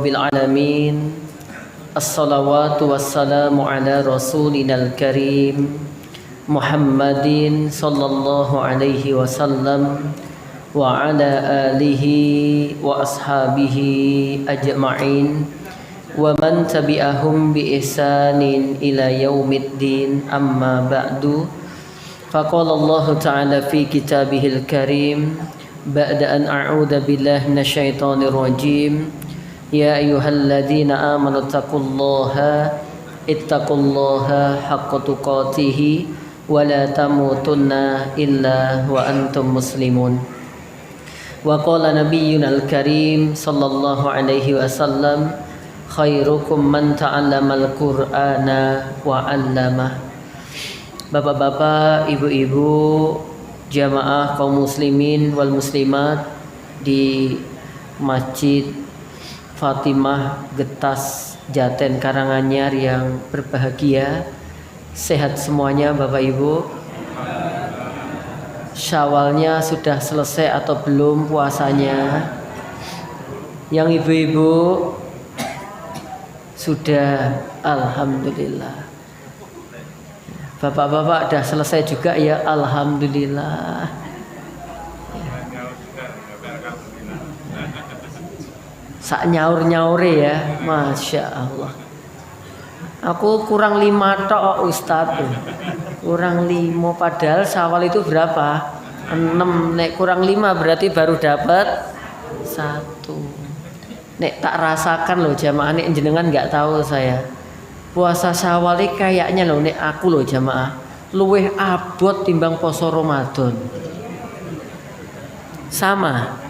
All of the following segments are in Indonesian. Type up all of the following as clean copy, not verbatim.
rabbil alamin. Assalawatu wassalamu ala rasulinal karim Muhammadin sallallahu alaihi wasallam wa ala alihi wa ashabihi ajma'in wa man tabi'ahum bi ihsanin ila yaumiddin, amma ba'du. Faqala Allah ta'ala fi kitabihil karim ba'da an a'udzu billahi minasyaitonir rajim. Ya ayyuhalladzina amanu taqullaha haqqa tuqatih wa la tamutunna illa wa antum muslimun. Wa qala nabiyyunal karim sallallahu alaihi wasallam, khairukum man ta'allamal qur'ana wa 'allamah. Bapak-bapak, ibu-ibu, jamaah kaum muslimin wal muslimat di Masjid Fatimah Getas Jaten Karanganyar yang berbahagia, sehat semuanya Bapak Ibu. Syawalnya sudah selesai atau belum puasanya? Yang ibu-ibu sudah, alhamdulillah. Bapak-bapak sudah selesai juga ya, alhamdulillah. Sak nyaur-nyaure ya, masya Allah. Aku kurang 5 tok Ustadz, kurang 5, padahal Syawal itu berapa? 6. Nek kurang 5 berarti baru dapat 1. Nek tak rasakan loh jamaah, nek jenengan nggak tahu saya. Puasa Syawal ini kayaknya loh, nek aku loh jamaah, luweh abot timbang poso Ramadan. Sama.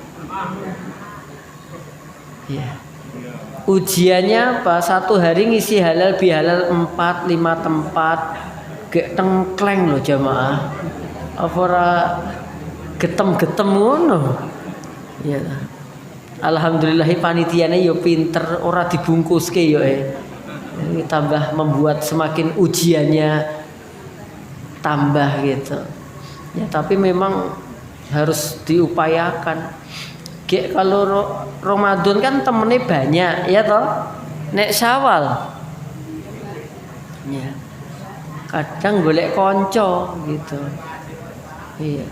Ya. Ujiannya apa? 1 hari ngisi halal bihalal 4-5 tempat. Gek tengkleng loh jamaah. Apa ora getem-getem ngono. Ya. Alhamdulillah panitiane yo pinter, ora dibungkuske yo Ini tambah membuat semakin ujiannya tambah gitu. Ya tapi memang harus diupayakan. Kayak kalau Ramadan kan temennya banyak ya toh. Nek Syawal ya kadang golek konco gitu. Iya.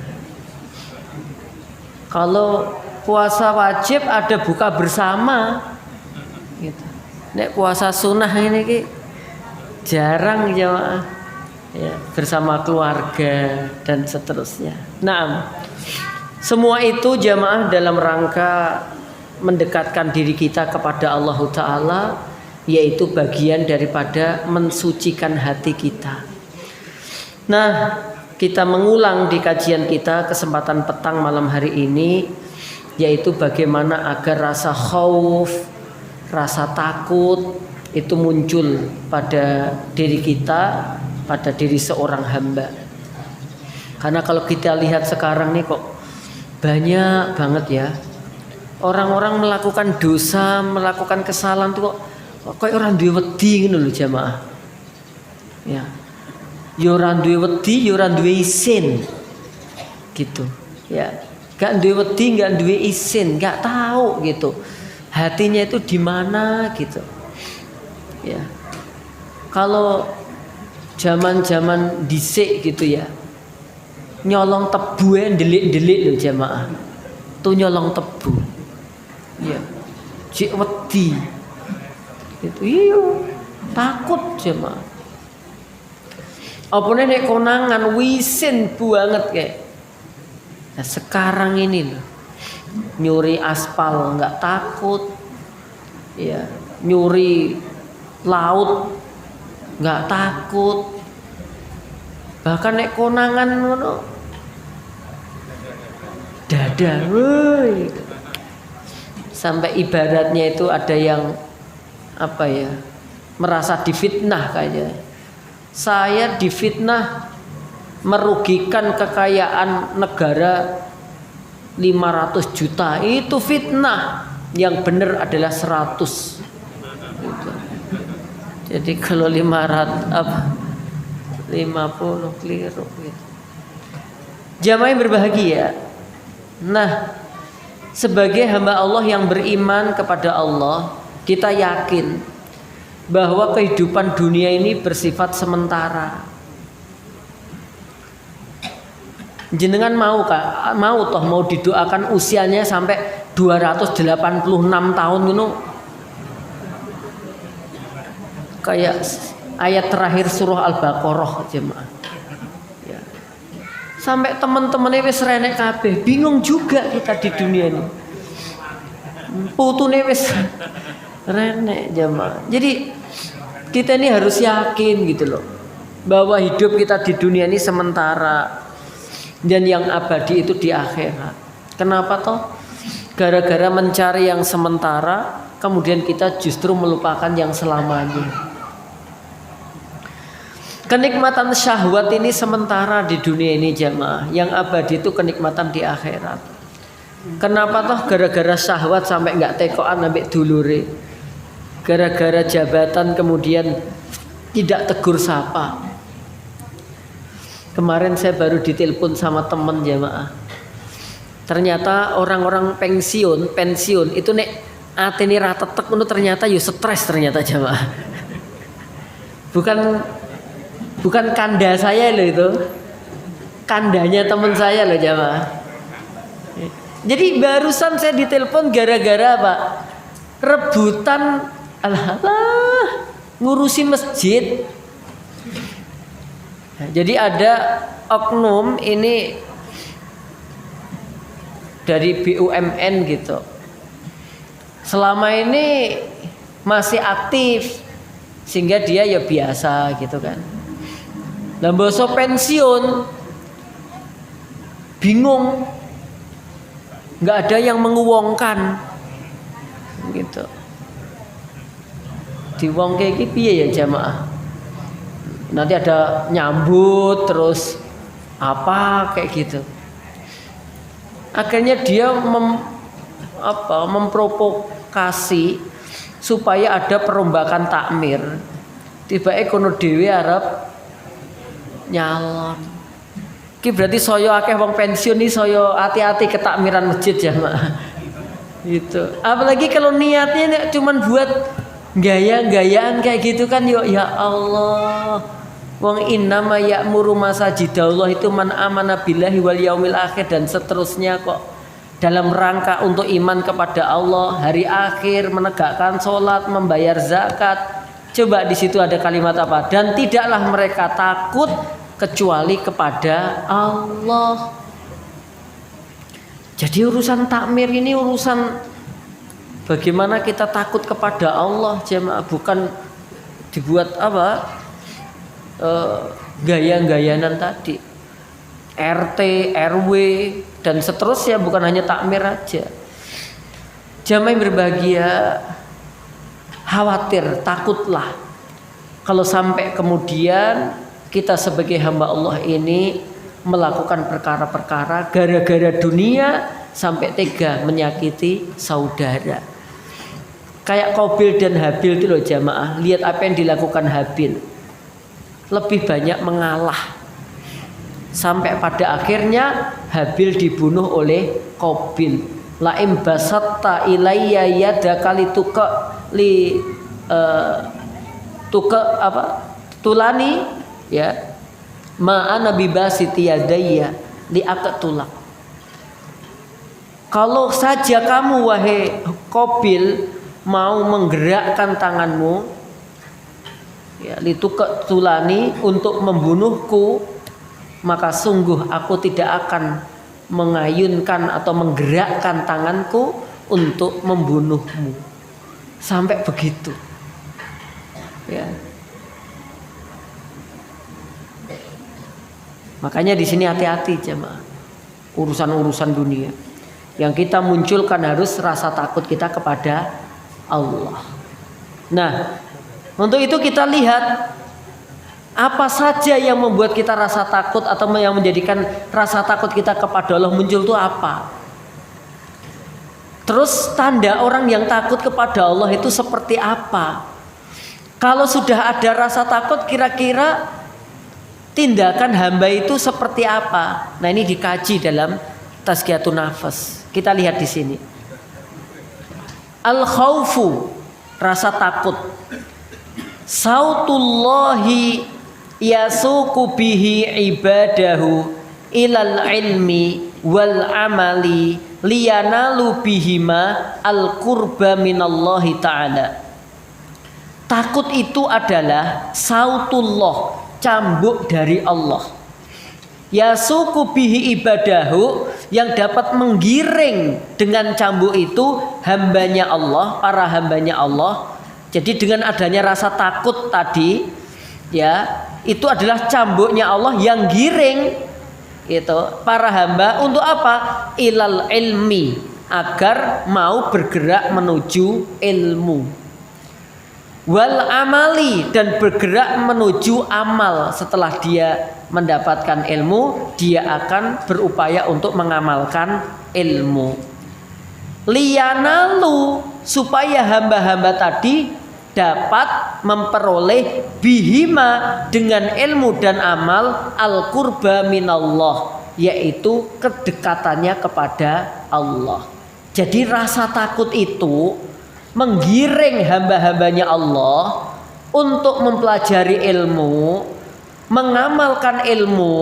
Kalau puasa wajib ada buka bersama gitu. Nek puasa sunnah ini ki jarang jamaah ya, bersama keluarga dan seterusnya. Nah, semua itu jamaah dalam rangka mendekatkan diri kita kepada Allah Ta'ala, yaitu bagian daripada mensucikan hati kita. Nah, kita mengulang di kajian kita kesempatan petang malam hari ini, yaitu bagaimana agar rasa khauf, rasa takut itu muncul pada diri kita, pada diri seorang hamba. Karena kalau kita lihat sekarang nih kok banyak banget ya orang-orang melakukan dosa, melakukan kesalahan tuh kok orang duwe wedi ngono lho jamaah. Ya. Yo ora duwe wedi, yo ora duwe isin. Gitu. Ya. Gak duwe wedi, gak duwe isin, gak tahu gitu. Hatinya itu di mana gitu. Ya. Kalau zaman-zaman dhisik gitu ya. Nyolong tebu ndelik-ndelik lho jamaah. Tuh nyolong tebu. Ya. Cik wedi. Itu iya, takut jamaah. Apane nek konangan wisin banget kayak. Nah, sekarang ini loh. Nyuri aspal nggak takut, ya nyuri laut nggak takut, bahkan nek konangan ngono dada, woy. Sampai ibaratnya itu ada yang apa ya, merasa difitnah kayaknya. Saya difitnah merugikan kekayaan negara 500 juta, itu fitnah. Yang benar adalah 100 gitu. Jadi kalau 500 apa 50 keliru gitu. Jamaah yang berbahagia. Nah, sebagai hamba Allah yang beriman kepada Allah, kita yakin bahwa kehidupan dunia ini bersifat sementara. Jenengan mau didoakan usianya sampai 286 tahun gitu. Kayak ayat terakhir surah Al-Baqarah jemaah. Ya. Sampai teman-temannya wis renek kabeh, bingung juga kita di dunia ini. Putune wis renek jemaah. Jadi kita ini harus yakin gitu loh, bahwa hidup kita di dunia ini sementara dan yang abadi itu di akhirat. Kenapa toh? Gara-gara mencari yang sementara, kemudian kita justru melupakan yang selamanya. Kenikmatan syahwat ini sementara di dunia ini jemaah, yang abadi itu kenikmatan di akhirat. Kenapa toh? Gara-gara syahwat sampai nggak tekoan ambek dulure, gara-gara jabatan kemudian tidak tegur sapa. Kemarin saya baru ditelepon sama teman jemaah, ternyata orang-orang pensiun itu nek atene ra tetek ngono ternyata yo stres ternyata jemaah. Bukan kanda saya loh itu, kandanya teman saya loh jemaah. Jadi barusan saya ditelepon gara-gara apa? Rebutan alah ngurusi masjid. Nah, jadi ada oknum ini dari BUMN gitu. Selama ini masih aktif sehingga dia ya biasa gitu kan. Nah, boso pensiun bingung, nggak ada yang menguwongkan gitu. Diwong kayak gitu ya jamaah. Nanti ada nyambut terus apa kayak gitu. Akhirnya dia memprovokasi supaya ada perombakan takmir. Tiba-tiba kono dhewe arep nyalon. Ki berarti saya akeh wong pensiun nih, saya hati-hati ketakmiran masjid jamaah. Gitu. Apalagi kalau niatnya cuman buat gaya-gayaan kayak gitu kan, ya Allah. Wong innama ya'muru masajidallah itu man amana billahi wal yaumil akhir dan seterusnya kok. Dalam rangka untuk iman kepada Allah, hari akhir, menegakkan sholat, membayar zakat. Coba di situ ada kalimat apa? Dan tidaklah mereka takut kecuali kepada Allah. Jadi urusan takmir ini urusan bagaimana kita takut kepada Allah jemaah, bukan dibuat apa gaya-gayanan tadi. RT, RW dan seterusnya, bukan hanya takmir aja. Jemaah yang berbahagia, khawatir, takutlah kalau sampai kemudian kita sebagai hamba Allah ini melakukan perkara-perkara gara-gara dunia sampai tega menyakiti saudara. Kayak Qabil dan Habil itu loh jamaah. Lihat apa yang dilakukan Habil. Lebih banyak mengalah. Sampai pada akhirnya Habil dibunuh oleh Qabil. La'im basatta ilayya yadaka tulani ya ma'ana bibasiti yadayya liaqtulak. Kalau saja kamu wahai Qabil mau menggerakkan tanganmu ya tulani untuk membunuhku, maka sungguh aku tidak akan mengayunkan atau menggerakkan tanganku untuk membunuhmu. Sampai begitu ya. Makanya di sini hati-hati jemaah. Urusan-urusan dunia yang kita munculkan harus rasa takut kita kepada Allah. Nah, untuk itu kita lihat apa saja yang membuat kita rasa takut atau yang menjadikan rasa takut kita kepada Allah muncul itu apa? Terus tanda orang yang takut kepada Allah itu seperti apa? Kalau sudah ada rasa takut, kira-kira tindakan hamba itu seperti apa? Nah, ini dikaji dalam Tazkiyatun Nafas. Kita lihat di sini. Al-khaufu rasa takut. Sautullahi yasuku bihi ibadahu ilal ilmi wal amali liyanalu bihima al qurba minallahi ta'ala. Takut itu adalah sautullah, cambuk dari Allah. Yasuku bihi ibadahu, yang dapat menggiring dengan cambuk itu hambanya Allah, para hambanya Allah. Jadi dengan adanya rasa takut tadi, ya, itu adalah cambuknya Allah yang giring itu para hamba untuk apa? Ilal ilmi, agar mau bergerak menuju ilmu. Wal amali, dan bergerak menuju amal. Setelah dia mendapatkan ilmu, dia akan berupaya untuk mengamalkan ilmu. Liyanalu, supaya hamba-hamba tadi dapat memperoleh bihima, dengan ilmu dan amal, al qurba minallah, yaitu kedekatannya kepada Allah. Jadi rasa takut itu menggiring hamba-hambanya Allah untuk mempelajari ilmu, mengamalkan ilmu.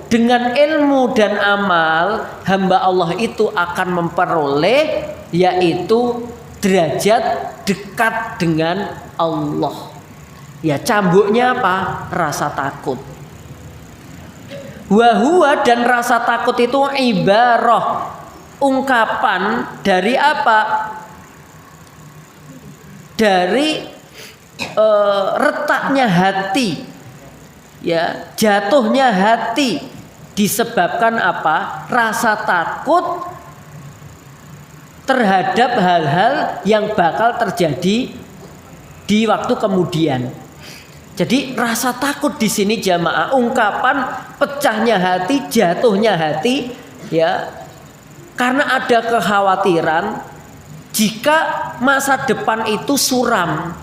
Dengan ilmu dan amal, hamba Allah itu akan memperoleh yaitu derajat dekat dengan Allah. Ya, cambuknya apa? Rasa takut. Wahua, dan rasa takut itu ibarah, ungkapan dari apa? Dari retaknya hati, ya, jatuhnya hati, disebabkan apa? Rasa takut terhadap hal-hal yang bakal terjadi di waktu kemudian. Jadi rasa takut di sini jamaah, ungkapan pecahnya hati, jatuhnya hati, ya, karena ada kekhawatiran jika masa depan itu suram,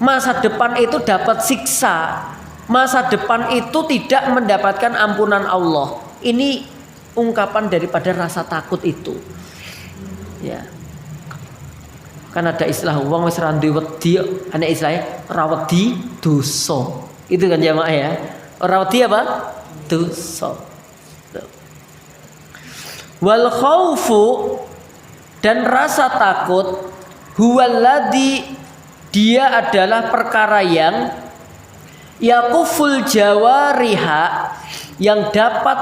masa depan itu dapat siksa, masa depan itu tidak mendapatkan ampunan Allah. Ini ungkapan daripada rasa takut itu. Ya. Kan ada istilah wong wis ra duwe wedi, ana istilahnya ora wedi dosa. Itu kan jamaah ya. Ora wedi apa? Dosa. Wal khaufu, dan rasa takut, huwaladzi, dia adalah perkara yang yakuful jawariha, yang dapat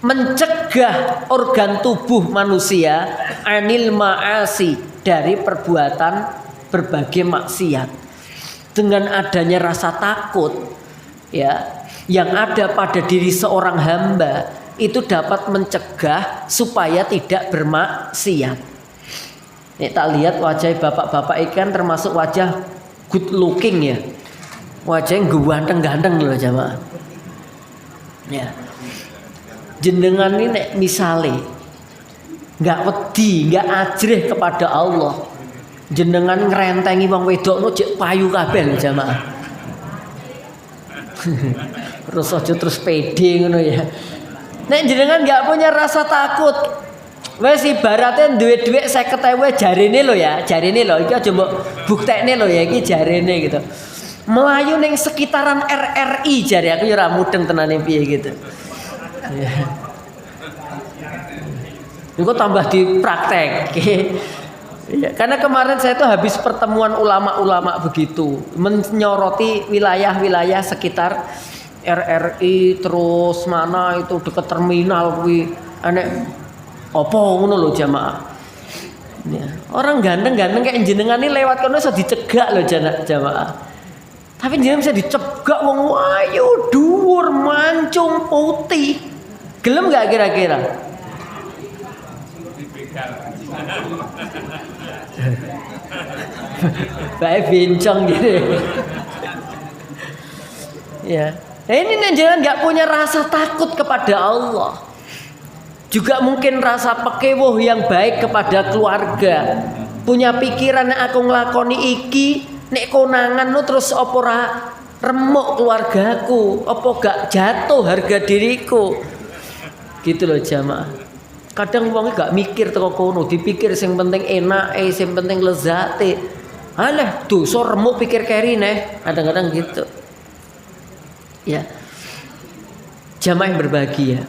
mencegah organ tubuh manusia anil ma'asi, dari perbuatan berbagai maksiat. Dengan adanya rasa takut, ya, yang ada pada diri seorang hamba, itu dapat mencegah supaya tidak bermaksiat. Nih, tak lihat wajah bapak-bapak ikan termasuk wajah good looking ya, wajahnya ganteng-ganteng loh jamaah. Ya, jenengan ini nek misale nggak wedi, nggak ajrih kepada Allah, jenengan ngrentengi wong wedok no jek payu kabeh lho jamaah. Terus aja terus pede ngono ya. Nek jenengan nggak punya rasa takut, wes ibaratnya duit 50.000 jarine lo ya, jarine lo, iki aja mbok buktekne lo ya, iki jarine gitu. Melayu ning sekitaran RRI jari aku ya ora mudeng tenane piye gitu. Ya. Iku tambah dipraktek. Ya, karena kemarin saya tuh habis pertemuan ulama-ulama begitu, menyoroti wilayah-wilayah sekitar RRI, terus mana itu dekat terminal kuwi aneh opo ngono lho jamaah. Ya, orang ganteng-ganteng kayak jenengan ini lewat kono iso dicegak lho jamaah. Tapi jenengan bisa dicegak wong ayu dhuwur mancung putih. Gelem enggak kira-kira? Baik bincang gitu. Ya. Nah, ini jangan nggak punya rasa takut kepada Allah. Juga mungkin rasa pekewoh yang baik kepada keluarga. Punya pikiran yang aku ngelakoni iki, nek konangan lu terus opora remuk keluargaku, opo gak jatuh harga diriku. Gitu loh jamaah. Kadang wong gak mikir teko kono, dipikir sing penting enak, sing penting lezate. Alah, dosa remuk pikir keri neh, kadang-kadang gitu. Ya. Jamaah yang berbahagia.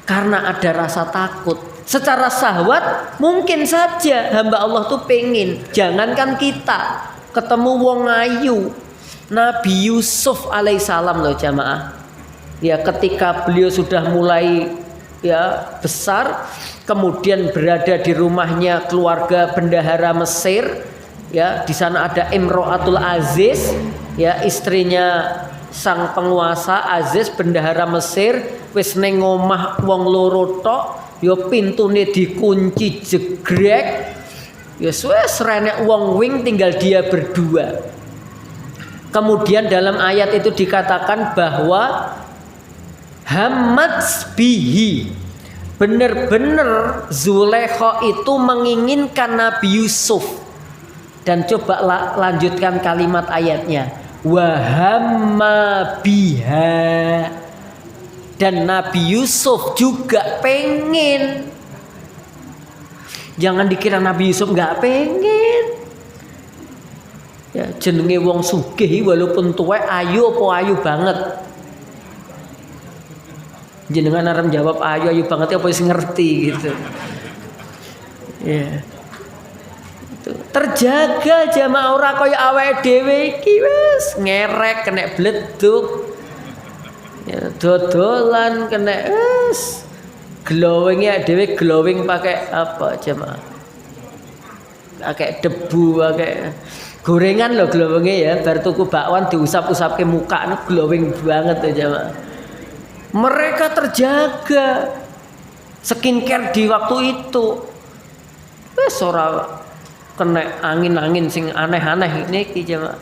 Karena ada rasa takut. Secara syahwat mungkin saja hamba Allah tuh pengen. Jangankan kita ketemu wong ayu. Nabi Yusuf alaihissalam loh jamaah. Ya ketika beliau sudah mulai ya besar, kemudian berada di rumahnya keluarga bendahara Mesir. Ya, di sana ada Imro'atul Aziz, ya istrinya sang penguasa Aziz bendahara Mesir, wis ning omah wong loro tok, ya pintune dikunci jegrek. Ya wis renek wong wing tinggal dia berdua. Kemudian dalam ayat itu dikatakan bahwa hamad bihi, benar-benar Zulaikha itu menginginkan Nabi Yusuf. Dan coba lanjutkan kalimat ayatnya. Wahamma biha. Dan Nabi Yusuf juga pengen. Jangan dikira Nabi Yusuf nggak pengen. Ya jenenge wong sugih walaupun tuwek ayu apa ayu banget. Jenengan arep jawab ayu banget apa wis ngerti gitu. Ya. Terjaga jamaah ora kaya awake dhewe iki wis ngerek kena bleduk. Ya dodolan kena wis glowingnya dhewe glowing pakai apa jamaah? Pakai debu, pakai gorengan loh glowingnya ya, bar tuku bakwan diusap-usapke muka glowing banget tuh jamaah. Mereka terjaga skincare di waktu itu. Wis ora kena angin-angin sing aneh-aneh ini jemaah.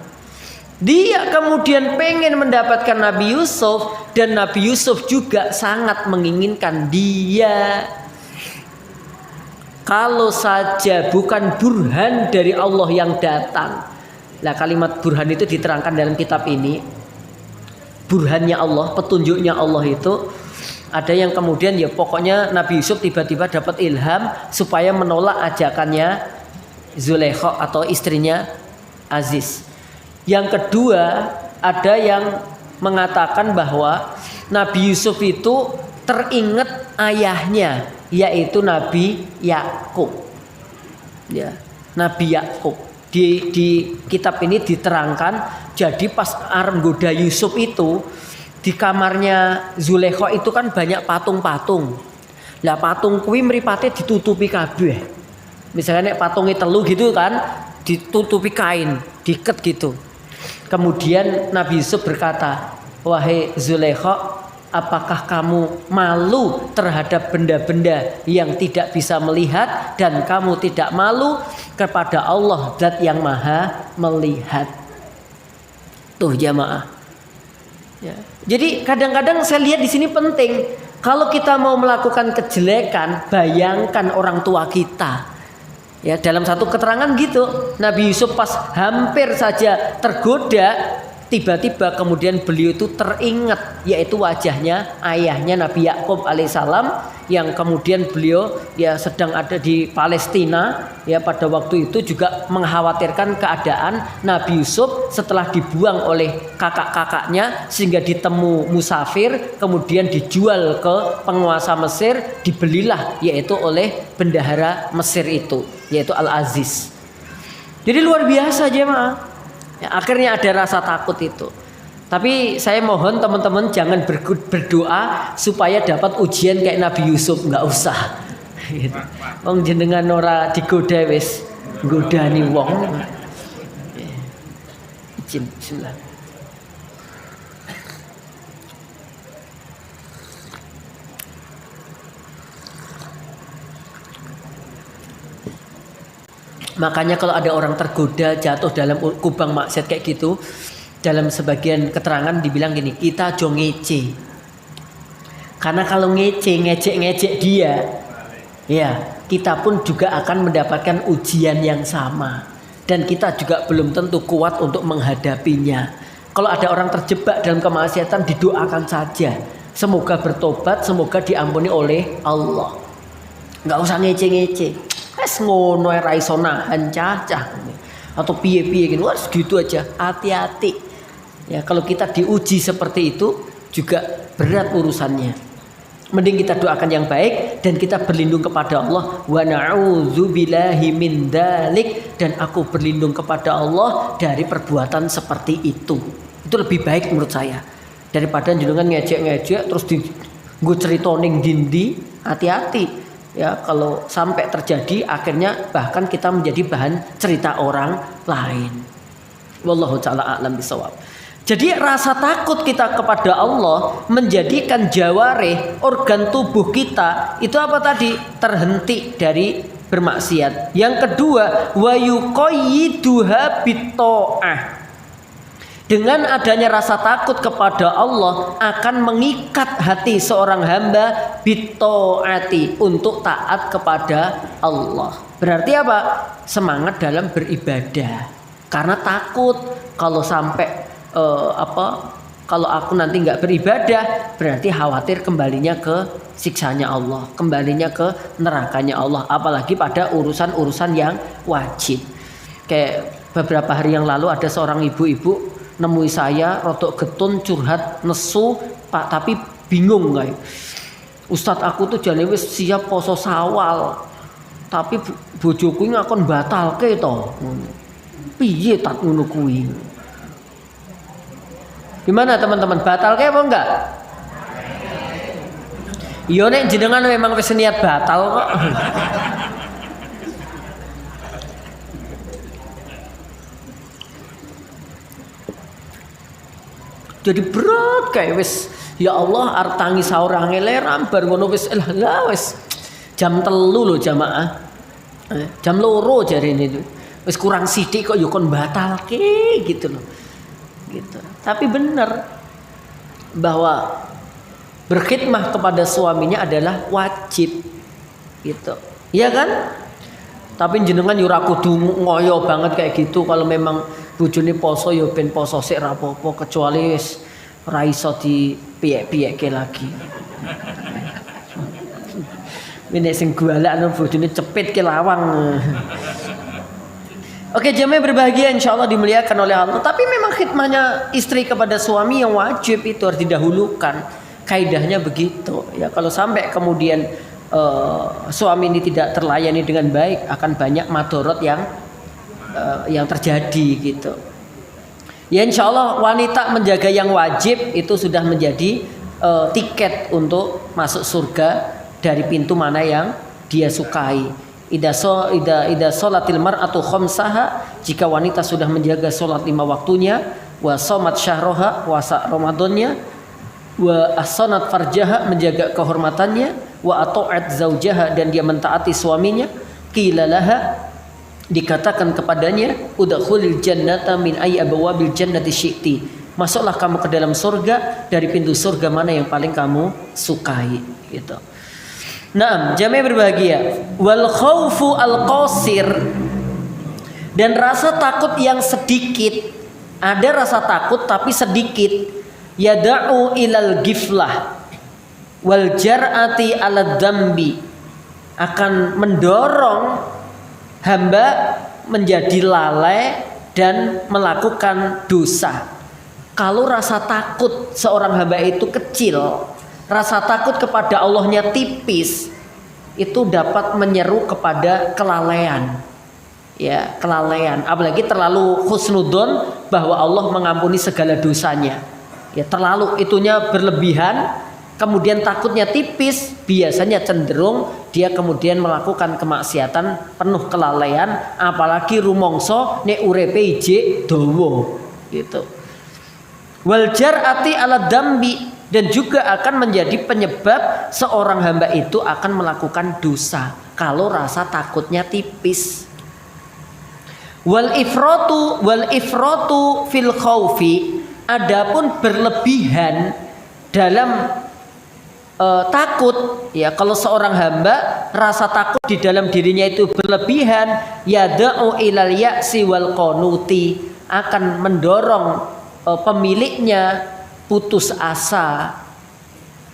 Dia kemudian pengen mendapatkan Nabi Yusuf dan Nabi Yusuf juga sangat menginginkan dia. Kalau saja bukan burhan dari Allah yang datang. Nah, kalimat burhan itu diterangkan dalam kitab ini. Burhannya Allah, petunjuknya Allah itu ada yang kemudian ya pokoknya Nabi Yusuf tiba-tiba dapat ilham supaya menolak ajakannya Zulaikha atau istrinya Aziz. Yang kedua, ada yang mengatakan bahwa Nabi Yusuf itu teringat ayahnya, yaitu Nabi Yakub. Ya, Nabi Yakub. Di kitab ini diterangkan, jadi pas arep nggoda Yusuf itu di kamarnya Zulaikha itu kan banyak patung-patung. Lah patung kuwi mripate ditutupi kabeh. Misalnya patungnya telu gitu kan, ditutupi kain, diikat gitu. Kemudian Nabi Yusuf berkata, wahai Zulaikha, apakah kamu malu terhadap benda-benda yang tidak bisa melihat dan kamu tidak malu kepada Allah Zat yang Maha Melihat? Tuh jamaah. Ya. Jadi kadang-kadang saya lihat di sini penting. Kalau kita mau melakukan kejelekan, bayangkan orang tua kita. Ya, dalam satu keterangan gitu, Nabi Yusuf pas hampir saja tergoda, tiba-tiba kemudian beliau itu teringat, yaitu wajahnya ayahnya Nabi Yakub alaihissalam, yang kemudian beliau ya sedang ada di Palestina, ya pada waktu itu juga mengkhawatirkan keadaan Nabi Yusuf setelah dibuang oleh kakak-kakaknya sehingga ditemu musafir, kemudian dijual ke penguasa Mesir, dibelilah yaitu oleh bendahara Mesir itu, yaitu Al-Aziz. Jadi luar biasa jemaah. Ya, akhirnya ada rasa takut itu. Tapi saya mohon teman-teman jangan berdoa supaya dapat ujian kayak Nabi Yusuf, nggak usah. Gitu. Wong jenengan ora digoda wis nggodani wong. Izin, bismillah. Makanya kalau ada orang tergoda jatuh dalam kubang maksiat kayak gitu, dalam sebagian keterangan dibilang gini, kita jo ngece. Karena kalau ngejek dia, ya kita pun juga akan mendapatkan ujian yang sama. Dan kita juga belum tentu kuat untuk menghadapinya. Kalau ada orang terjebak dalam kemaksiatan, didoakan saja. Semoga bertobat, semoga diampuni oleh Allah. Nggak usah ngece-ngece. Wes ngono ra iso nahan cacah. atau piye-piye gitu. Harus gitu aja. Hati-hati. Ya, kalau kita diuji seperti itu juga berat urusannya. Mending kita doakan yang baik dan kita berlindung kepada Allah. Wa na'udzubillahi min dzalik, dan aku berlindung kepada Allah dari perbuatan seperti itu. Itu lebih baik menurut saya daripada jenengan ngejek-ngejek terus gue cerita ning dindi. Hati-hati ya, kalau sampai terjadi akhirnya bahkan kita menjadi bahan cerita orang lain. Wallahu ta'ala a'lam bishawab. Jadi rasa takut kita kepada Allah menjadikan jawarih, organ tubuh kita itu apa tadi? Terhenti dari bermaksiat. Yang kedua, wa yuqayyiduha bitta'ah. Dengan adanya rasa takut kepada Allah akan mengikat hati seorang hamba bitta'ati, untuk taat kepada Allah. Berarti apa? Semangat dalam beribadah. Karena takut kalau sampai kalau aku nanti nggak beribadah, berarti khawatir kembalinya ke siksanya Allah, kembalinya ke nerakanya Allah, apalagi pada urusan-urusan yang wajib. Kayak beberapa hari yang lalu ada seorang ibu-ibu nemui saya, rodok getun, curhat, nesu, Pak, tapi bingung kayak, Ustadz aku tuh jane wis siap poso Sawal, tapi bojoku ngakon batalke to. Piye tat ngono kuwi? Gimana teman-teman, batal kayak apa enggak? Iya nek jenengan memang wis niat batal kok. Jadi berat kayak wis, ya Allah arep tangi sahur angeleran bar ngono wis lah wis jam 3 lho jamaah. Jam 2 jarene itu. Wis kurang sithik kok ya kon batalke gitu loh. Gitu. Tapi benar bahwa berkhidmah kepada suaminya adalah wajib, gitu, iya kan? Tapi jenengan yura kudu ngoyo banget kayak gitu. Kalau memang bojone poso ya ben poso sik ra apa-apa, kecuali wis ra iso dipiyek-piyekke lagi. Nek sing gualakno bojone cepit ke lawang. Oke, jamaah berbahagia insyaallah dimuliakan oleh Allah. Tapi memang khidmahnya istri kepada suami yang wajib itu harus didahulukan. Kaidahnya begitu. Ya, kalau sampai kemudian suami ini tidak terlayani dengan baik, akan banyak madorot yang terjadi gitu. Ya insyaallah wanita menjaga yang wajib itu sudah menjadi tiket untuk masuk surga dari pintu mana yang dia sukai. Ida sholatil mar'atu khamsaha, jika wanita sudah menjaga sholat 5 waktunya, wa shamat syahroha, puasa Ramadannya, wa ahsanat farjaha, menjaga kehormatannya, wa ata'at zaujaha, dan dia mentaati suaminya, qila laha, dikatakan kepadanya, udkhulil jannata min ayyi abwabil jannati syi'ti, masuklah kamu ke dalam surga dari pintu surga mana yang paling kamu sukai, gitu. Naam, jamaah berbahagia. Wal khaufu al qasir, dan rasa takut yang sedikit. Ada rasa takut tapi sedikit. Yada'u ilal giflah wal jar'ati ala dzambi, akan mendorong hamba menjadi lalai dan melakukan dosa. Kalau rasa takut seorang hamba itu kecil, rasa takut kepada Allahnya tipis, itu dapat menyeru kepada kelalaian. Ya, kelalaian. Apalagi terlalu husnudon bahwa Allah mengampuni segala dosanya. Ya, terlalu itunya berlebihan, kemudian takutnya tipis, biasanya cenderung dia kemudian melakukan kemaksiatan penuh kelalaian, apalagi rumongso nek urepe ijik dawa gitu. Wal jar'ati ala dambi, dan juga akan menjadi penyebab seorang hamba itu akan melakukan dosa kalau rasa takutnya tipis. Wal ifratu fil khaufi, adapun berlebihan dalam takut, ya, kalau seorang hamba rasa takut di dalam dirinya itu berlebihan, yada'u ilal ya'si wal qanuti, akan mendorong pemiliknya putus asa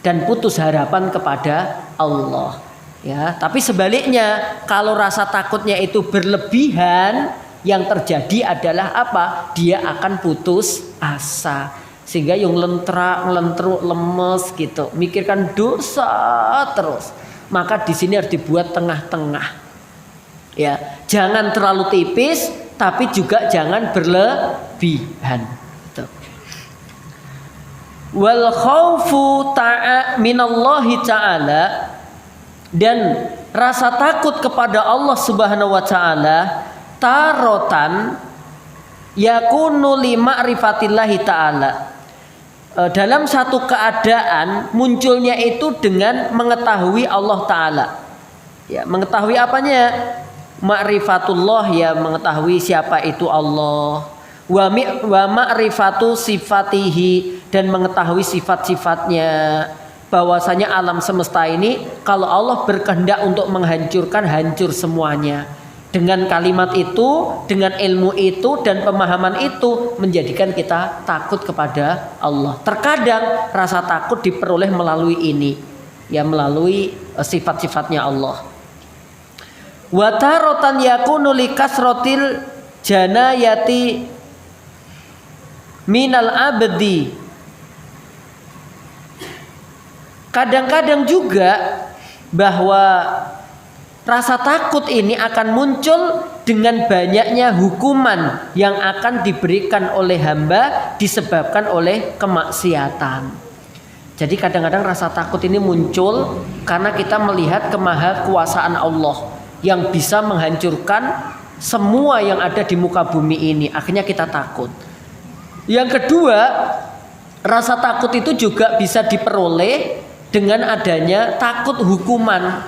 dan putus harapan kepada Allah. Ya, tapi sebaliknya kalau rasa takutnya itu berlebihan, yang terjadi adalah apa? Dia akan putus asa. Sehingga yang ngelentruk, lemes gitu, mikirkan dosa terus. Maka di sini harus dibuat tengah-tengah. Ya, jangan terlalu tipis, tapi juga jangan berlebihan. Tuh. Wal khaufu minallahi ta'ala, dan rasa takut kepada Allah Subhanahu wa taala tarotan yakunu li ma'rifatillahi ta'ala. Dalam satu keadaan munculnya itu dengan mengetahui Allah Ta'ala. Ya, mengetahui apanya? Ma'rifatullah, ya mengetahui siapa itu Allah. Wa ma'rifatu sifatihi, dan mengetahui sifat-sifatnya. Bahwasanya alam semesta ini kalau Allah berkehendak untuk menghancurkan, hancur semuanya. Dengan kalimat itu, dengan ilmu itu dan pemahaman itu menjadikan kita takut kepada Allah. Terkadang rasa takut diperoleh melalui ini, ya melalui sifat-sifatnya Allah. Wa taratan yakunu likasratil janayati minal abdi. Kadang-kadang juga bahwa rasa takut ini akan muncul dengan banyaknya hukuman yang akan diberikan oleh hamba disebabkan oleh kemaksiatan. Jadi kadang-kadang rasa takut ini muncul karena kita melihat kemahakuasaan Allah yang bisa menghancurkan semua yang ada di muka bumi ini. Akhirnya kita takut. Yang kedua, rasa takut itu juga bisa diperoleh dengan adanya takut hukuman.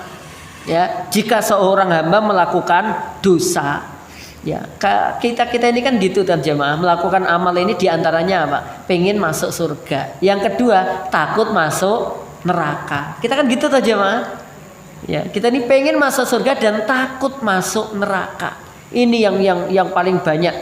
Ya, jika seorang hamba melakukan dosa, ya kita ini kan gitu kan jemaah, melakukan amal ini diantaranya apa? Pengen masuk surga. Yang kedua takut masuk neraka. Kita kan gitu tuh jemaah. Ya, kita ini pengen masuk surga dan takut masuk neraka. Ini yang paling banyak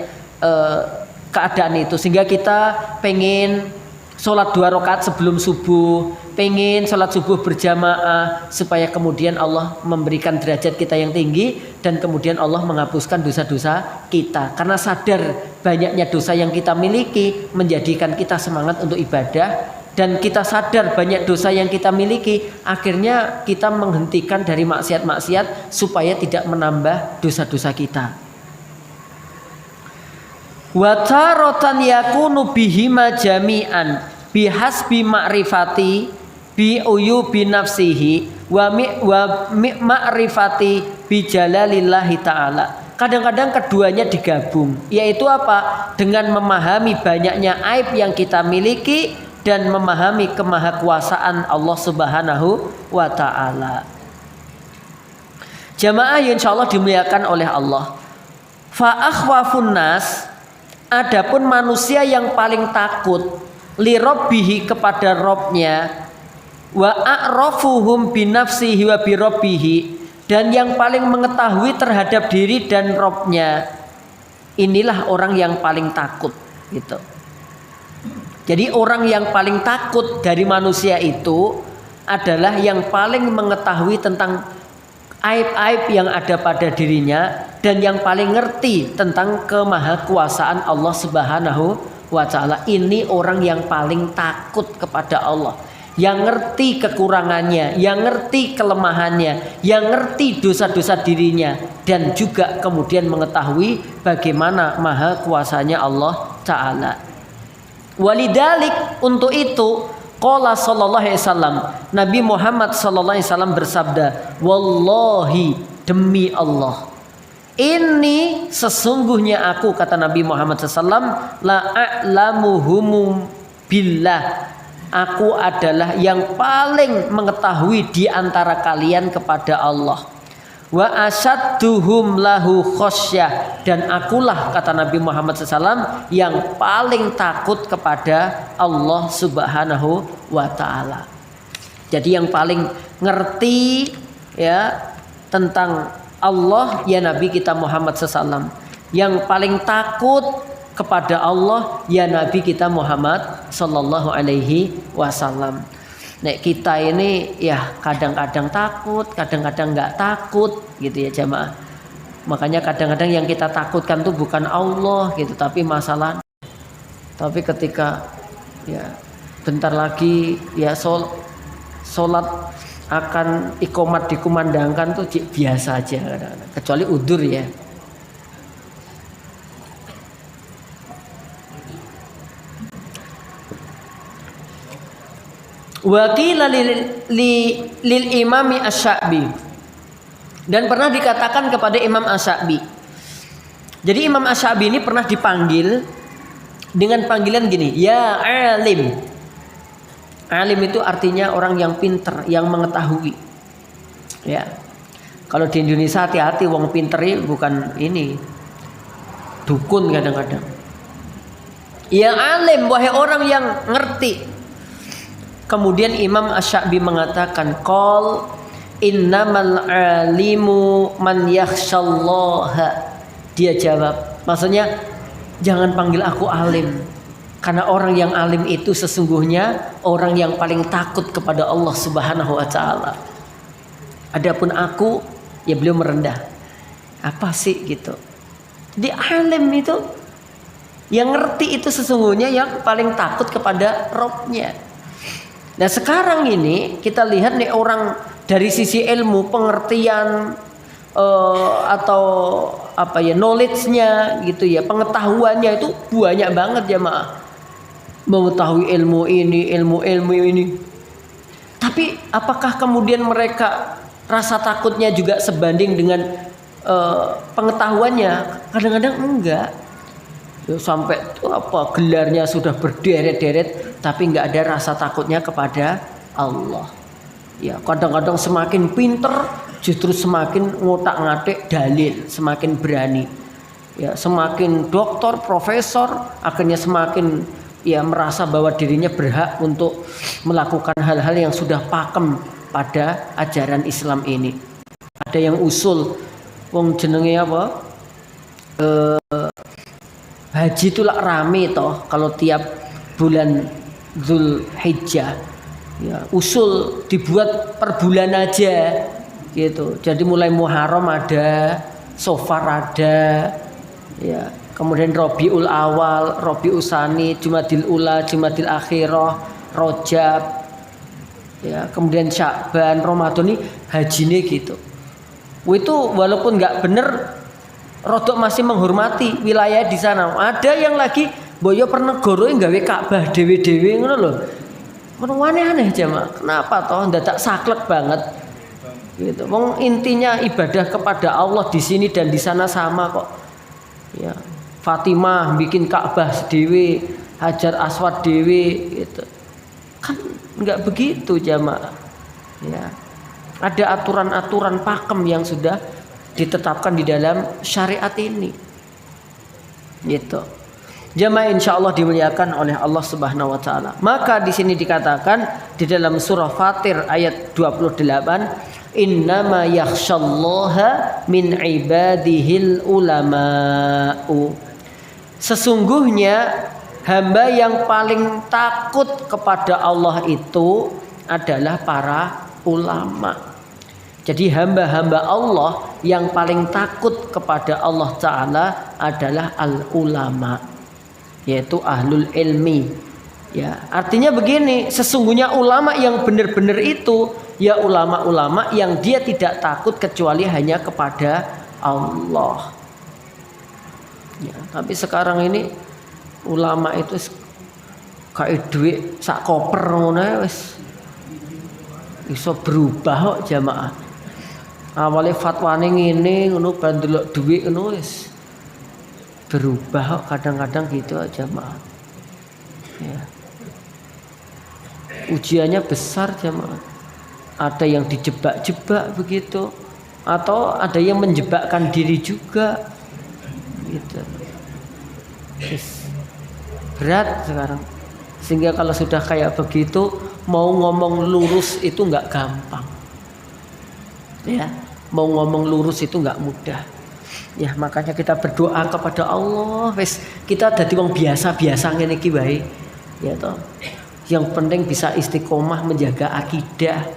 keadaan itu, sehingga kita pengen sholat 2 rakaat sebelum subuh, pengen sholat subuh berjamaah supaya kemudian Allah memberikan derajat kita yang tinggi dan kemudian Allah menghapuskan dosa-dosa kita. Karena sadar banyaknya dosa yang kita miliki menjadikan kita semangat untuk ibadah, dan kita sadar banyak dosa yang kita miliki, akhirnya kita menghentikan dari maksiat-maksiat supaya tidak menambah dosa-dosa kita. Wa taratan yakunu bihima jami'an bihasbi ma'rifati bi uyubi nafsihi wa ma'rifati bi jalalillahi ta'ala. Kadang-kadang keduanya digabung, yaitu apa? Dengan memahami banyaknya aib yang kita miliki dan memahami kemahakuasaan Allah Subhanahu wa ta'ala. Jamaah yang insyaallah dimuliakan oleh Allah. Fa akhwafun nas, adapun manusia yang paling takut li rabbihi kepada Robnya, wa a'rafuhum binafsihi wa bi rabbihi, dan yang paling mengetahui terhadap diri dan Robnya, inilah orang yang paling takut gitu. Jadi orang yang paling takut dari manusia itu adalah yang paling mengetahui tentang aib-aib yang ada pada dirinya dan yang paling ngerti tentang kemahakuasaan Allah Subhanahu wa ta'ala. Ini orang yang paling takut kepada Allah, yang ngerti kekurangannya, yang ngerti kelemahannya, yang ngerti dosa-dosa dirinya, dan juga kemudian mengetahui bagaimana maha kuasanya Allah ta'ala. Walidalik, untuk itu qala sallallahu alaihi wasallam, Nabi Muhammad sallallahu alaihi wasallam bersabda, wallahi, demi Allah, ini sesungguhnya aku, kata Nabi Muhammad SAW, la a'lamuhum billah, aku adalah yang paling mengetahui di antara kalian kepada Allah. Wa asadduhum lahu khosyah, dan akulah, kata Nabi Muhammad SAW, yang paling takut kepada Allah Subhanahu wa ta'ala. Jadi yang paling ngerti ya tentang Allah ya Nabi kita Muhammad SAW. Yang paling takut kepada Allah ya Nabi kita Muhammad sallallahu alaihi wasallam. Nek kita ini ya kadang-kadang takut, kadang-kadang nggak takut gitu ya jamaah. Makanya kadang-kadang yang kita takutkan tuh bukan Allah gitu, tapi masalah. Tapi ketika ya bentar lagi ya sholat akan iqomat dikumandangkan tuh biasa aja kadang-kadang. Kecuali udur ya. Wa qila lil imami Asy-Sya'bi, dan pernah dikatakan kepada Imam Asy-Sya'bi. Jadi Imam Asy-Sya'bi ini pernah dipanggil dengan panggilan gini, ya alim. Alim itu artinya orang yang pinter, yang mengetahui. Ya. Kalau di Indonesia hati-hati, wong pinter ini bukan ini dukun kadang-kadang. Ya alim, wahai orang yang ngerti. Kemudian Imam Asy-Sya'bi mengatakan, qol innamal alimu man yakhshallaha. Dia jawab, maksudnya jangan panggil aku alim, karena orang yang alim itu sesungguhnya orang yang paling takut kepada Allah Subhanahu wa taala. Adapun aku, ya beliau merendah. Apa sih gitu? Di alim itu yang ngerti itu sesungguhnya yang paling takut kepada Rabb-nya. Nah sekarang ini kita lihat nih orang dari sisi ilmu, pengertian atau apa ya, knowledge-nya gitu ya, pengetahuannya itu banyak banget jamaah. Mengetahui ilmu ini. Tapi apakah kemudian mereka rasa takutnya juga sebanding dengan pengetahuannya? Kadang-kadang enggak. Ya, sampai apa gelarnya sudah berderet-deret tapi enggak ada rasa takutnya kepada Allah. Ya, kadang-kadang semakin pinter justru semakin ngotak-ngatik dalil, semakin berani. Ya, semakin doktor, profesor akhirnya semakin ya merasa bahwa dirinya berhak untuk melakukan hal-hal yang sudah pakem pada ajaran Islam ini. Ada yang usul wong jenenge apa? Haji itu lah rame toh kalau tiap bulan Zulhijjah. Ya, usul dibuat per bulan aja gitu. Jadi mulai Muharram ada, Safar ada, ya. Kemudian Rabiul Awal, Rabiul Tsani, Jumadil Ula, Jumadil Akhirah, Rajab, ya. Kemudian Sya'ban, Ramadan ini hajine gitu. Itu walaupun nggak bener, rodok masih menghormati wilayah di sana. Ada yang lagi boyo pernegoro nggawe Ka'bah dewe-dewe ngono lho. Aneh-aneh jamaah. Kenapa toh ndadak saklek banget? Gitu. Wong intinya ibadah kepada Allah di sini dan di sana sama kok. Ya. Fatimah bikin Ka'bah dewe, Hajar Aswad dewe gitu. Kan enggak begitu jamaah. Ya. Ada aturan-aturan pakem yang sudah ditetapkan di dalam syariat ini. Gitu. Jamaah insyaallah dimuliakan oleh Allah Subhanahu wa taala. Maka di sini dikatakan di dalam surah Fatir ayat 28, innama yakhsyallaha min ibadihil ulama'u. Sesungguhnya hamba yang paling takut kepada Allah itu adalah para ulama. Jadi hamba-hamba Allah yang paling takut kepada Allah Ta'ala adalah al-ulama, yaitu ahlul ilmi. Ya, artinya begini, sesungguhnya ulama yang benar-benar itu ya ulama-ulama yang dia tidak takut kecuali hanya kepada Allah. Ya, tapi sekarang ini ulama itu kayak duit sak koper ngono wis iso berubah kok jamaah. Awalnya fatwane ngene ngono bandelok duit ngono wis berubah kok kadang-kadang gitu aja jamaah. Ya. Ujiannya besar jamaah. Ada yang dijebak-jebak begitu, atau ada yang menjebakkan diri juga gitu. Berat sekarang. Sehingga kalau sudah kayak begitu mau ngomong lurus itu nggak gampang. Ya, mau ngomong lurus itu nggak mudah. Ya, makanya kita berdoa kepada Allah. Wes kita dadi wong biasa-biasa ngene iki wae. Ya toh. Yang penting bisa istiqomah menjaga akidah,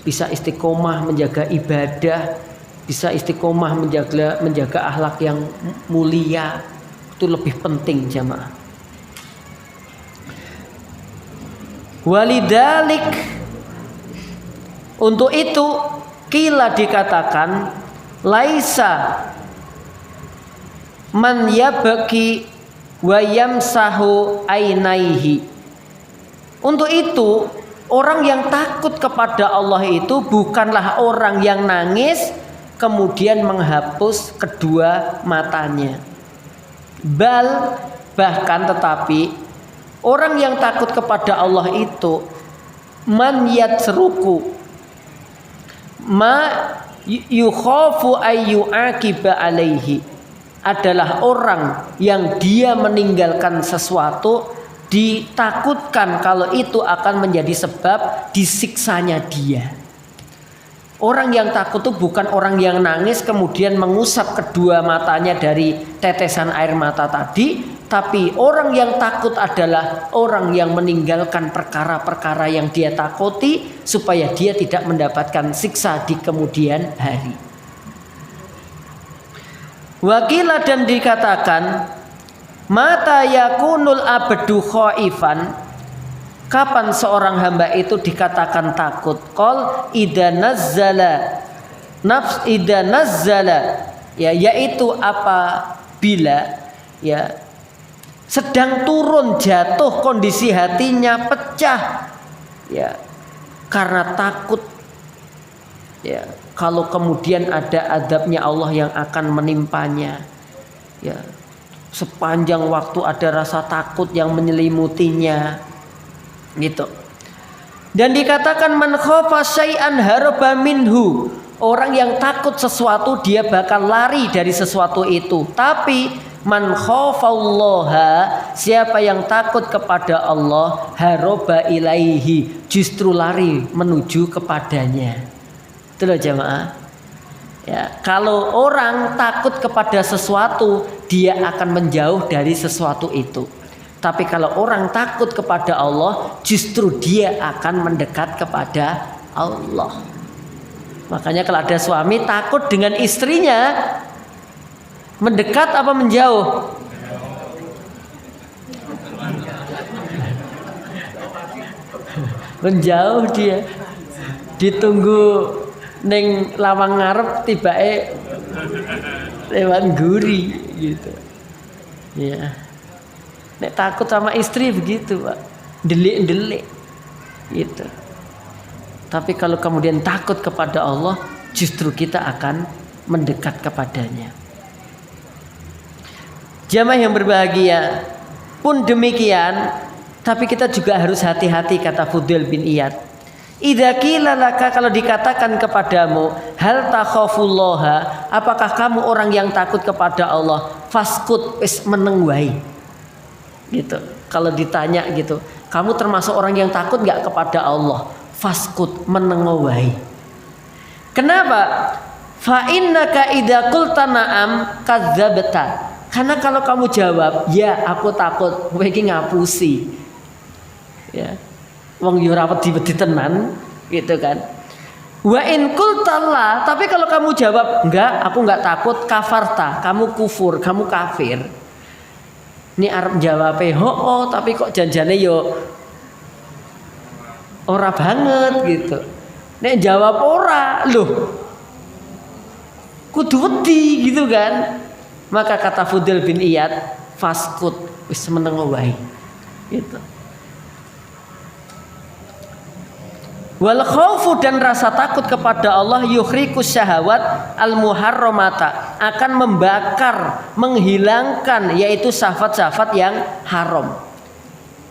bisa istiqomah menjaga ibadah, bisa istiqomah menjaga akhlak yang mulia, itu lebih penting jamaah. Walidalik, untuk itu kila dikatakan laisa man yabki wa yamsahu ainaihi. Untuk itu orang yang takut kepada Allah itu bukanlah orang yang nangis kemudian menghapus kedua matanya. Bahkan tetapi orang yang takut kepada Allah itu man yatsruku ma yukhafu ayyuaqiba alaihi, adalah orang yang dia meninggalkan sesuatu ditakutkan kalau itu akan menjadi sebab disiksanya dia. Orang yang takut itu bukan orang yang nangis kemudian mengusap kedua matanya dari tetesan air mata tadi, tapi orang yang takut adalah orang yang meninggalkan perkara-perkara yang dia takuti supaya dia tidak mendapatkan siksa di kemudian hari. Wakilah dan dikatakan mata yakunul abdu khaifan, kapan seorang hamba itu dikatakan takut? Qol idza nazzala ya, yaitu apabila ya sedang turun jatuh kondisi hatinya pecah ya karena takut ya kalau kemudian ada azabnya Allah yang akan menimpanya ya, sepanjang waktu ada rasa takut yang menyelimutinya gitu. Dan dikatakan man khafa syai'an haraba minhu, orang yang takut sesuatu dia bakal lari dari sesuatu itu. Tapi man khafallaha, siapa yang takut kepada Allah, haraba ilaihi, justru lari menuju kepadanya. Itu loh jamaah. Ya, kalau orang takut kepada sesuatu, dia akan menjauh dari sesuatu itu. Tapi kalau orang takut kepada Allah, justru dia akan mendekat kepada Allah. Makanya kalau ada suami takut dengan istrinya, mendekat apa menjauh? Menjauh dia. Ditunggu neng lawang ngarep tibake lewat guri gitu. Ya. Nek takut sama istri begitu, Pak. Delik-delik gitu. Tapi kalau kemudian takut kepada Allah, justru kita akan mendekat kepadanya. Jamaah yang berbahagia, pun demikian, tapi kita juga harus hati-hati, kata Fudail bin Iyad. Idza qila laka, kalau dikatakan kepadamu, hal takhafullaha, apakah kamu orang yang takut kepada Allah? Faskut, wis meneng wae. Gitu. Kalau ditanya gitu, kamu termasuk orang yang takut nggak kepada Allah? Faskut, meneng wae. Kenapa? Fa innaka idza qulta na'am kadzabta. Karena kalau kamu jawab, ya aku takut, kowe iki ngapusi. Ya. Wong yo ora wedi-wedi tenan, gitu kan. Wa in qulta la, tapi kalau kamu jawab, enggak, aku enggak takut, kafarta, kamu kufur, kamu kafir. Ini arep jawabe, "Oh, tapi kok janjane yo ora banget," gitu. Nek jawab ora, loh. Kudu wedi gitu kan. Maka kata Fudail bin Iyad, faskut, wis meneng wae. Gitu. Wal khaufu, dan rasa takut kepada Allah, yukhrikus syahawat al muharramata, akan membakar, menghilangkan, yaitu syahwat-syahwat yang haram.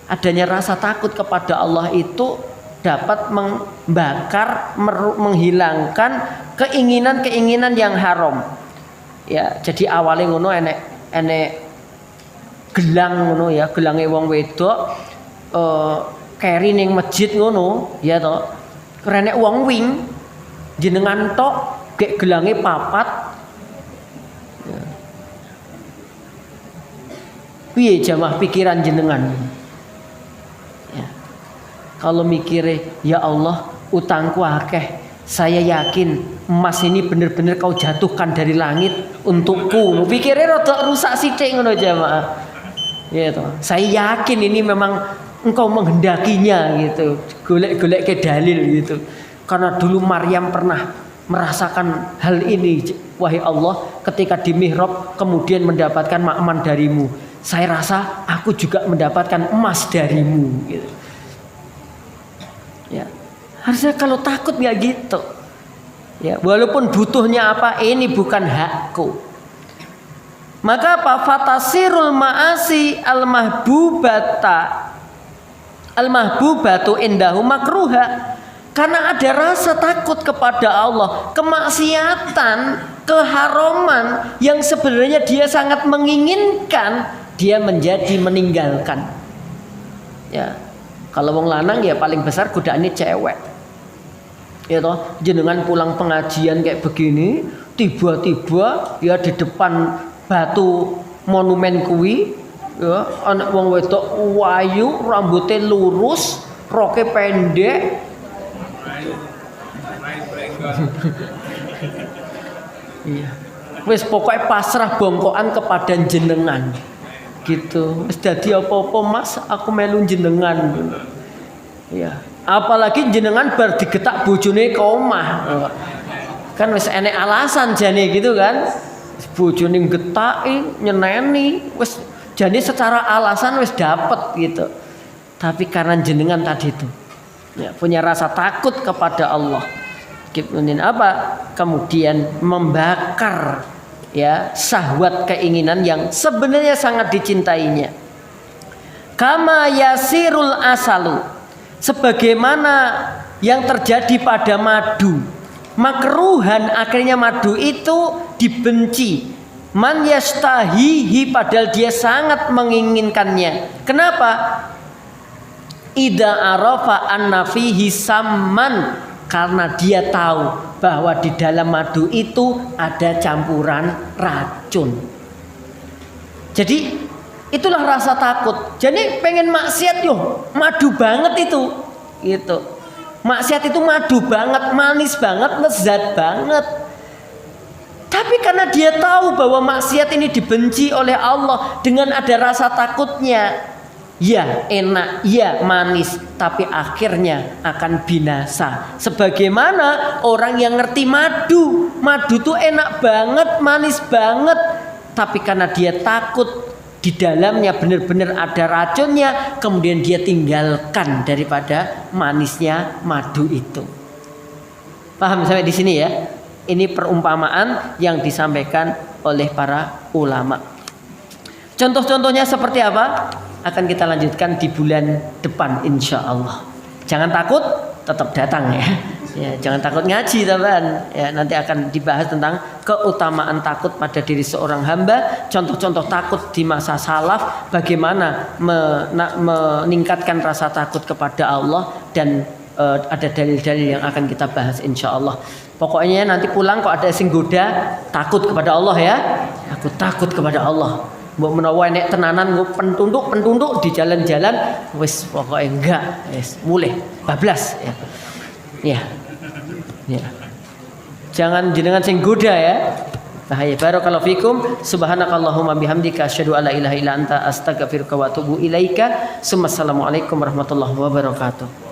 Adanya rasa takut kepada Allah itu dapat membakar, menghilangkan keinginan-keinginan yang haram. Ya, jadi awalnya ngono enek gelang ngono ya, gelange wong wedok keri ning masjid ngono ya toh. Kerenek wong wing jenengan tok gek gelange papat. Ya. Piye jamaah pikiran jenengan? Ya. Kalau mikire ya Allah utangku akeh, saya yakin emas ini benar-benar kau jatuhkan dari langit untukku. Pikirnya rada rusak sithik ngono jamaah. Gitu. Saya yakin ini memang engkau menghendakinya gitu. Golek-golek ke dalil gitu. Karena dulu Maryam pernah merasakan hal ini, wahai Allah, ketika di mihrab kemudian mendapatkan makman darimu. Saya rasa aku juga mendapatkan emas darimu gitu. Ya. Harusnya kalau takut nggak gitu. Ya, walaupun butuhnya apa, ini bukan hakku. Maka apa? Fatasirul ma'asi al-mahbubatu indahu makruha. Karena ada rasa takut kepada Allah, kemaksiatan, keharaman yang sebenarnya dia sangat menginginkan, dia menjadi meninggalkan. Ya. Kalau wong lanang ya paling besar godaannya cewek. Ya toh, jenengan pulang pengajian kayak begini, tiba-tiba ya di depan batu monumen kuwi, ya anak wong wedok wayu, rambutnya lurus, roknya pendek. Iya. Wis pokoknya pasrah bongkokan kepada jenengan. Gitu. Wis dadi apa-apa Mas, aku melu jenengan. Iya. Apalagi jenengan bar digetak bojone ke omah. Kan wis enek alasan jane gitu kan. Bojone getaki, nyeneni, wis jane secara alasan wis dapet gitu. Tapi karena jenengan tadi itu ya, punya rasa takut kepada Allah. Kemudian apa? Kemudian membakar ya syahwat keinginan yang sebenarnya sangat dicintainya. Kama yasirul asalu, sebagaimana yang terjadi pada madu. Makruhan, akhirnya madu itu dibenci. Man yastahihi, padahal dia sangat menginginkannya. Kenapa? Ida arafa anna fihi samman, karena dia tahu bahwa di dalam madu itu ada campuran racun. Jadi itulah rasa takut. Jadi pengen maksiat yo, madu banget itu. Gitu. Maksiat itu madu banget, manis banget, lezat banget. Tapi karena dia tahu bahwa maksiat ini dibenci oleh Allah, dengan ada rasa takutnya, ya enak, ya manis, tapi akhirnya akan binasa. Sebagaimana orang yang ngerti madu, madu tuh enak banget, manis banget, tapi karena dia takut di dalamnya benar-benar ada racunnya, kemudian dia tinggalkan daripada manisnya madu itu. Paham sampai di sini ya? Ini perumpamaan yang disampaikan oleh para ulama. Contoh-contohnya seperti apa? Akan kita lanjutkan di bulan depan insya Allah. Jangan takut, tetap datang ya. Ya, jangan takut ngaji teman. Ya, nanti akan dibahas tentang keutamaan takut pada diri seorang hamba, contoh-contoh takut di masa salaf, bagaimana meningkatkan rasa takut kepada Allah, dan ada dalil-dalil yang akan kita bahas insya Allah. Pokoknya nanti pulang kok ada sing goda, takut kepada Allah ya. Aku takut kepada Allah. Mbok menawa nek tenanan nggo pentunduk di jalan-jalan, wis pokoknya enggak, wis mulai bablas ya. Ya. Ya. Jangan jenengan sing goda ya. Bahaya. Barakallahu fikum. Subhanakallahumma bihamdika asyhadu an la ilaha illa anta astaghfiruka wa atubu ilaika. Assalamualaikum warahmatullahi wabarakatuh.